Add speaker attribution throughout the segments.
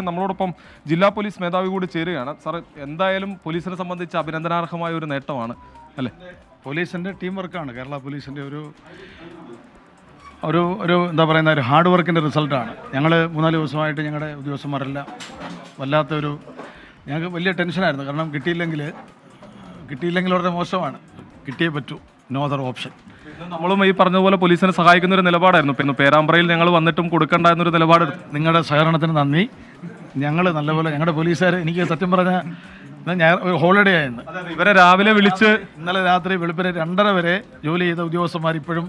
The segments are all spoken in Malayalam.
Speaker 1: നമ്മളോടൊപ്പം ജില്ലാ പോലീസ് മേധാവി കൂടി ചേരുകയാണ്. സാർ, എന്തായാലും പോലീസിനെ സംബന്ധിച്ച് അഭിനന്ദനാർഹമായ ഒരു നേട്ടമാണ് അല്ലേ?
Speaker 2: പോലീസിൻ്റെ ടീം വർക്കാണ്. കേരള പോലീസിൻ്റെ ഒരു എന്താ പറയുന്ന ഒരു ഹാർഡ് വർക്കിൻ്റെ റിസൾട്ടാണ്. ഞങ്ങൾ 3-4 ദിവസമായിട്ട് ഞങ്ങളുടെ ഉദ്യോഗസ്ഥന്മാരെല്ലാം വല്ലാത്തൊരു ഞങ്ങൾക്ക് വലിയ ടെൻഷനായിരുന്നു. കാരണം കിട്ടിയില്ലെങ്കിൽ വളരെ മോശമാണ്. കിട്ടിയേ പറ്റൂ, നോ അതർ ഓപ്ഷൻ.
Speaker 1: നമ്മളും ഈ പറഞ്ഞതുപോലെ പോലീസിനെ സഹായിക്കുന്ന ഒരു നിലപാടായിരുന്നു. പിന്നെ പേരാമ്പ്രയിൽ ഞങ്ങൾ വന്നിട്ടും കൊടുക്കേണ്ട എന്നൊരു നിലപാടെടുത്തു.
Speaker 2: നിങ്ങളുടെ സഹകരണത്തിന് നന്ദി. ഞങ്ങൾ നല്ലപോലെ ഞങ്ങളുടെ പോലീസുകാർ, എനിക്ക് സത്യം പറഞ്ഞാൽ ഞാൻ ഒരു ഹോളിഡേ ആയിരുന്നു.
Speaker 1: ഇവരെ രാവിലെ വിളിച്ച്
Speaker 2: ഇന്നലെ രാത്രി വെളുപ്പിനെ 2:30 വരെ ജോലി ചെയ്ത ഉദ്യോഗസ്ഥന്മാർ ഇപ്പോഴും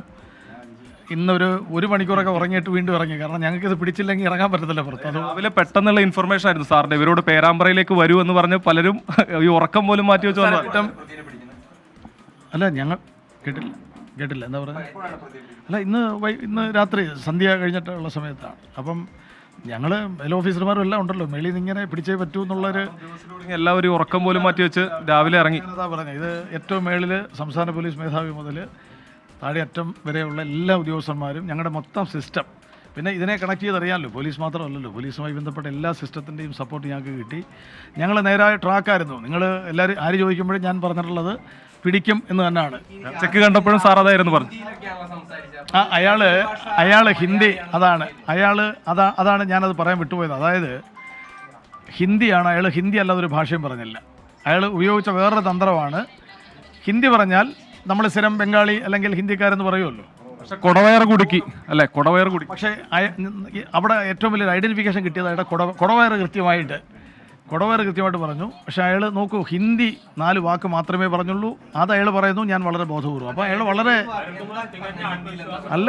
Speaker 2: ഒരു മണിക്കൂറൊക്കെ ഉറങ്ങിയിട്ട് വീണ്ടും ഇറങ്ങി. കാരണം ഞങ്ങൾക്ക് ഇത് പിടിച്ചില്ലെങ്കിൽ ഇറങ്ങാൻ പറ്റത്തില്ല പുറത്ത്. അത്
Speaker 1: രാവിലെ പെട്ടെന്നുള്ള ഇൻഫർമേഷൻ ആയിരുന്നു സാറിന്റെ. ഇവരോട് പേരാമ്പ്രയിലേക്ക് വരൂ എന്ന് പറഞ്ഞ് പലരും ഈ ഉറക്കം പോലും മാറ്റി വെച്ചു.
Speaker 2: അല്ല, ഞങ്ങൾ കേട്ടില്ല എന്താ പറയുക. അല്ല, ഇന്ന് രാത്രി സന്ധ്യ കഴിഞ്ഞിട്ടുള്ള സമയത്താണ്. അപ്പം ഞങ്ങൾ മേൽ ഓഫീസർമാരും എല്ലാം ഉണ്ടല്ലോ, മേളിൽ നിന്ന് ഇങ്ങനെ പിടിച്ചേ പറ്റൂ എന്നുള്ളൊരു
Speaker 1: എല്ലാവരും ഉറക്കം പോലും മാറ്റി വെച്ച് രാവിലെ ഇറങ്ങി.
Speaker 2: അതാ പറഞ്ഞത്, ഇത് ഏറ്റവും മേളിൽ സംസ്ഥാന പോലീസ് മേധാവി മുതൽ താഴെ അറ്റം വരെയുള്ള എല്ലാ ഉദ്യോഗസ്ഥന്മാരും, ഞങ്ങളുടെ മൊത്തം സിസ്റ്റം, പിന്നെ ഇതിനെ കണക്ട് ചെയ്തറിയാമല്ലോ, പോലീസ് മാത്രമല്ലല്ലോ, പോലീസുമായി ബന്ധപ്പെട്ട എല്ലാ സിസ്റ്റത്തിൻ്റെയും സപ്പോർട്ട് ഞങ്ങൾക്ക് കിട്ടി. ഞങ്ങൾ നേരായ ട്രാക്കായിരുന്നു. നിങ്ങൾ എല്ലാവരും ആര് ചോദിക്കുമ്പോഴും ഞാൻ പറഞ്ഞിട്ടുള്ളത് പിടിക്കും എന്ന് തന്നെയാണ്.
Speaker 1: ചെക്ക് കണ്ടപ്പോഴും സാർ അതായിരുന്നു പറഞ്ഞു.
Speaker 2: അയാൾ ഹിന്ദി, അതാണ് ഞാനത് പറയാൻ വിട്ടുപോയത്. അതായത് ഹിന്ദിയാണ്, അയാൾ ഹിന്ദി അല്ലാതെ ഒരു ഭാഷയും പറഞ്ഞില്ല. അയാൾ ഉപയോഗിച്ച വേറൊരു തന്ത്രമാണ്. ഹിന്ദി പറഞ്ഞാൽ നമ്മൾ സ്ഥിരം ബംഗാളി അല്ലെങ്കിൽ ഹിന്ദിക്കാരെന്ന് പറയുമല്ലോ.
Speaker 1: പക്ഷെ കൊടവയർ കുടുക്കി അല്ലേ, കൊടവയർ കുടുക്കി.
Speaker 2: പക്ഷേ അവിടെ ഏറ്റവും വലിയൊരു ഐഡൻറ്റിഫിക്കേഷൻ കിട്ടിയത് അയാളുടെ കൊടവയർ കൃത്യമായിട്ട് പറഞ്ഞു. പക്ഷേ അയാൾ നോക്കൂ, ഹിന്ദി 4 വാക്ക് മാത്രമേ പറഞ്ഞുള്ളൂ. അത് അയാൾ പറയുന്നു, ഞാൻ വളരെ ബോധപൂർവ്വം. അപ്പോൾ അയാൾ വളരെ അല്ല,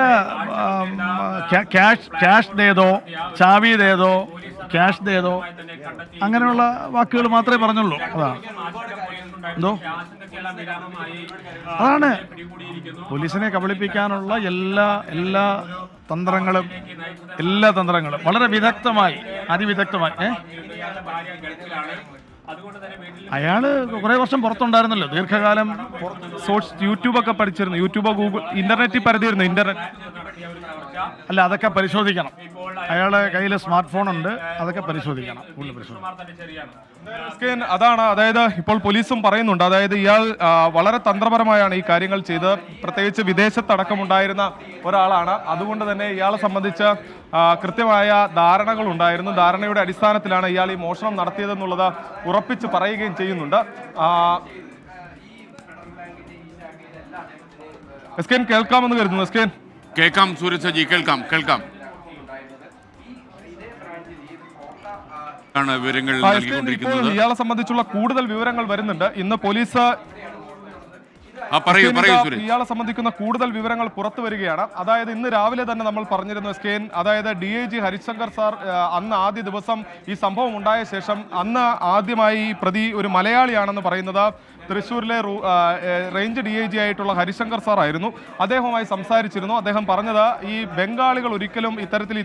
Speaker 2: ക്യാഷ് ദേതോ, ചാവി ദേതോ, ക്യാഷ് ദേതോ, അങ്ങനെയുള്ള വാക്കുകൾ മാത്രമേ പറഞ്ഞുള്ളൂ. അതാണ് പോലീസിനെ കബളിപ്പിക്കാനുള്ള എല്ലാ തന്ത്രങ്ങളും വളരെ അതിവിദഗ്ധമായി. അയാള് കുറെ വർഷം പുറത്തുണ്ടായിരുന്നല്ലോ, ദീർഘകാലം
Speaker 1: യൂട്യൂബൊക്കെ പഠിച്ചിരുന്നു. യൂട്യൂബ്, ഗൂഗിൾ, ഇന്റർനെറ്റിൽ പരതിയിരുന്നു.
Speaker 2: അല്ല, അതൊക്കെ പരിശോധിക്കണം. അയാളെ കയ്യിൽ സ്മാർട്ട് ഫോൺ ഉണ്ട്, അതൊക്കെ പരിശോധിക്കണം.
Speaker 1: അതാണ്, അതായത് ഇപ്പോൾ പോലീസും പറയുന്നുണ്ട്, അതായത് ഇയാൾ വളരെ തന്ത്രപരമായാണ് ഈ കാര്യങ്ങൾ ചെയ്ത്, പ്രത്യേകിച്ച് വിദേശത്തടക്കമുണ്ടായിരുന്ന ഒരാളാണ്. അതുകൊണ്ട് തന്നെ ഇയാളെ സംബന്ധിച്ച് കൃത്യമായ ധാരണകൾ ഉണ്ടായിരുന്നു. ധാരണയുടെ അടിസ്ഥാനത്തിലാണ് ഇയാൾ ഈ മോഷണം നടത്തിയതെന്നുള്ളത് ഉറപ്പിച്ച് പറയുകയും ചെയ്യുന്നുണ്ട്. എസ്കേൻ കേൾക്കാമെന്ന് കരുതുന്നു. എസ്കേൻ
Speaker 3: കേൾക്കാം. സൂരജ് കേൾക്കാം. വിവരങ്ങൾ നൽകിക്കൊണ്ടിരിക്കുന്നത്.
Speaker 1: ഇയാളെ സംബന്ധിച്ചുള്ള കൂടുതൽ വിവരങ്ങൾ വരുന്നുണ്ട്. ഇന്ന് പോലീസ് ഇയാളെ സംബന്ധിക്കുന്ന കൂടുതൽ വിവരങ്ങൾ പുറത്തു വരികയാണ്. അതായത് ഇന്ന് രാവിലെ തന്നെ നമ്മൾ പറഞ്ഞിരുന്നു എസ്കേൻ, അതായത് DIG ഹരിശങ്കർ സാർ അന്ന് ആദ്യ ദിവസം ഈ സംഭവം ഉണ്ടായ ശേഷം അന്ന് ആദ്യമായി ഈ പ്രതി ഒരു മലയാളിയാണെന്ന് പറയുന്നത് തൃശ്ശൂരിലെ റേഞ്ച് DIG ആയിട്ടുള്ള ഹരിശങ്കർ സാർ ആയിരുന്നു. അദ്ദേഹവുമായി സംസാരിച്ചിരുന്നു. അദ്ദേഹം പറഞ്ഞത് ഈ ബംഗാളികൾ ഒരിക്കലും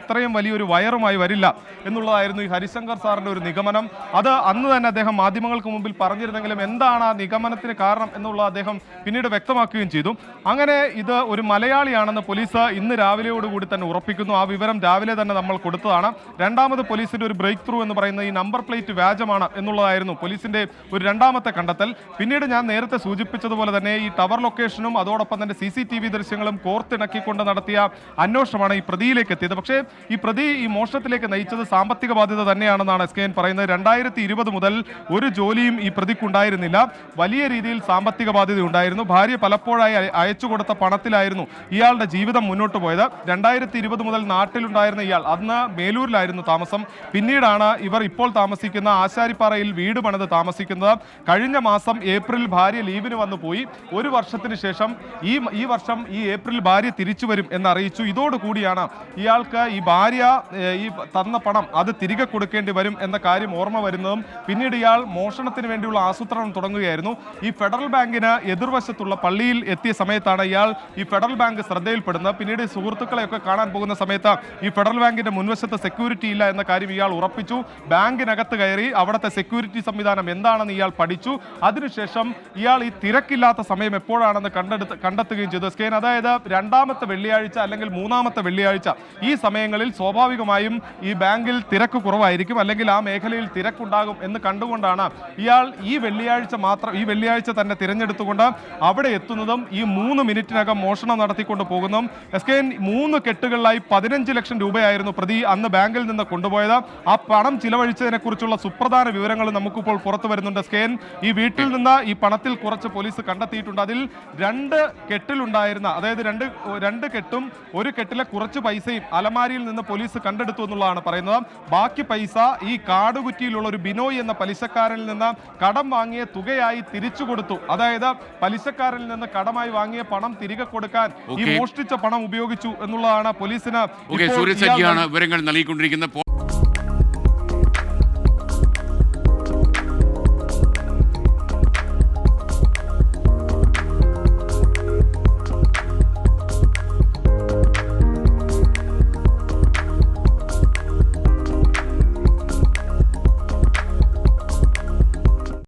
Speaker 1: ഇത്രയും വലിയൊരു വയറുമായി വരില്ല എന്നുള്ളതായിരുന്നു ഈ ഹരിശങ്കർ സാറിന്റെ ഒരു നിഗമനം. അത് അന്ന് തന്നെ അദ്ദേഹം മാധ്യമങ്ങൾക്ക് മുമ്പിൽ പറഞ്ഞിരുന്നെങ്കിലും എന്താണ് ആ നിഗമനത്തിന് കാരണം എന്നുള്ളത് അദ്ദേഹം പിന്നീട് വ്യക്തമാക്കുകയും ചെയ്തു. അങ്ങനെ ഇത് ഒരു മലയാളിയാണെന്ന് പോലീസ് ഇന്ന് രാവിലെയോടുകൂടി തന്നെ ഉറപ്പിക്കുന്നു. ആ വിവരം രാവിലെ തന്നെ നമ്മൾ കൊടുത്തതാണ്. രണ്ടാമത് പോലീസിന്റെ ഒരു ബ്രേക്ക് ത്രൂ എന്ന് പറയുന്ന ഈ നമ്പർ പ്ലേറ്റ് വ്യാജമാണ് എന്നുള്ളതായിരുന്നു പോലീസിന്റെ ഒരു രണ്ടാമത്തെ കണ്ടെത്തൽ. പിന്നീട് ഞാൻ നേരത്തെ സൂചിപ്പിച്ചതുപോലെ തന്നെ ഈ ടവർ ലൊക്കേഷനും അതോടൊപ്പം തന്നെ CCTV ദൃശ്യങ്ങളും കോർത്തിണക്കിക്കൊണ്ട് നടത്തിയ അന്വേഷണമാണ് ഈ പ്രതിയിലേക്ക് എത്തിയത്. പക്ഷേ ഈ പ്രതി ഈ മോഷണത്തിലേക്ക് നയിച്ചത് സാമ്പത്തിക ബാധ്യത തന്നെയാണെന്നാണ് SKN പറയുന്നത്. 2020 മുതൽ ഒരു ജോലിയും ഈ പ്രതിക്കുണ്ടായിരുന്നില്ല. വലിയ രീതിയിൽ സാമ്പത്തിക ബാധ്യത ഉണ്ടായിരുന്നു. ഭാര്യ പലപ്പോഴായി അയച്ചു കൊടുത്ത പണത്തിലായിരുന്നു ഇയാളുടെ ജീവിതം മുന്നോട്ട് പോയത്. 2020 മുതൽ നാട്ടിലുണ്ടായിരുന്ന ഇയാൾ അന്ന് മേലൂരിലായിരുന്നു താമസം. പിന്നീടാണ് ഇവർ ഇപ്പോൾ താമസിക്കുന്ന ആശാരിപ്പാറയിൽ വീട് പണിത് താമസിക്കുന്നത്. കഴിഞ്ഞ മാസം ഏപ്രിൽ ഭാര്യ ലീവിന് വന്നു പോയി. ഒരു വർഷത്തിന് ശേഷം ഈ വർഷം ഈ ഏപ്രിൽ ഭാര്യ തിരിച്ചു വരും എന്നറിയിച്ചു. ഇതോടുകൂടിയാണ് ഇയാൾക്ക് ഈ ഭാര്യ ഈ തന്ന പണം അത് തിരികെ കൊടുക്കേണ്ടി വരും എന്ന കാര്യം ഓർമ്മ വരുന്നതും. പിന്നീട് ഇയാൾ മോഷണത്തിന് വേണ്ടിയുള്ള ആസൂത്രണം തുടങ്ങുകയായിരുന്നു. ഈ ഫെഡറൽ ബാങ്കിന് എതിർവശത്ത് വശത്തുള്ള പള്ളിയിൽ എത്തിയ സമയത്താണ് ഇയാൾ ഈ ഫെഡറൽ ബാങ്ക് ശ്രദ്ധയിൽപ്പെടുന്നത്. പിന്നീട് സുഹൃത്തുക്കളെയൊക്കെ കാണാൻ പോകുന്ന സമയത്ത് ഈ ഫെഡറൽ ബാങ്കിന്റെ മുൻവശത്ത് സെക്യൂരിറ്റി ഇല്ല എന്ന കാര്യം ഇയാൾ ഉറപ്പിച്ചു. ബാങ്കിനകത്ത് കയറി അവിടുത്തെ സെക്യൂരിറ്റി സംവിധാനം എന്താണെന്ന് ഇയാൾ പഠിച്ചു. അതിനുശേഷം ഇയാൾ ഈ തിരക്കില്ലാത്ത സമയം എപ്പോഴാണെന്ന് കണ്ടെത്തുകയും ചെയ്തു. സ്കെയിൻ, അതായത് രണ്ടാമത്തെ വെള്ളിയാഴ്ച അല്ലെങ്കിൽ മൂന്നാമത്തെ വെള്ളിയാഴ്ച ഈ സമയങ്ങളിൽ സ്വാഭാവികമായും ഈ ബാങ്കിൽ തിരക്ക് കുറവായിരിക്കും, അല്ലെങ്കിൽ ആ മേഖലയിൽ തിരക്കുണ്ടാകും എന്ന് കണ്ടുകൊണ്ടാണ് ഇയാൾ ഈ വെള്ളിയാഴ്ച തന്നെ തിരഞ്ഞെടുത്തുകൊണ്ട് അവിടെ എത്തുന്നതും ഈ 3 മിനിറ്റിനകം മോഷണം നടത്തിക്കൊണ്ട് പോകുന്നു. സ്കെയിൻ, 3 കെട്ടുകളിലായി 15 ലക്ഷം രൂപയായിരുന്നു പ്രതി അന്ന് ബാങ്കിൽ നിന്ന് കൊണ്ടുപോയത്. ആ പണം ചിലവഴിച്ചതിനെ കുറിച്ചുള്ള സുപ്രധാന വിവരങ്ങൾ നമുക്കിപ്പോൾ പുറത്തു വരുന്നുണ്ട്. സ്കെയിൻ, ഈ വീട്ടിൽ നിന്ന് ഈ പണത്തിൽ കുറച്ച് പോലീസ് കണ്ടെത്തിയിട്ടുണ്ട്. അതിൽ 2 കെട്ടിലുണ്ടായിരുന്ന, അതായത് രണ്ട് കെട്ടും ഒരു കെട്ടിലെ കുറച്ച് പൈസയും അലമാരിയിൽ നിന്ന് പോലീസ് കണ്ടെടുത്തു എന്നുള്ളതാണ് പറയുന്നത്. ബാക്കി പൈസ ഈ കാടുകുറ്റിയിലുള്ള ഒരു ബിനോയ് എന്ന പലിശക്കാരനിൽ നിന്ന് കടം വാങ്ങിയ തുകയായി തിരിച്ചു കൊടുത്തു. അതായത് പലിശക്കാരനിൽ നിന്ന് കടമായി വാങ്ങിയ പണം തിരികെ കൊടുക്കാൻ ഈ മോഷ്ടിച്ച പണം ഉപയോഗിച്ചു എന്നുള്ളതാണ് പോലീസിന്
Speaker 3: സൂര്യസജ്ജിയാണ് വിവരങ്ങൾ നൽകിക്കൊണ്ടിരിക്കുന്നത്.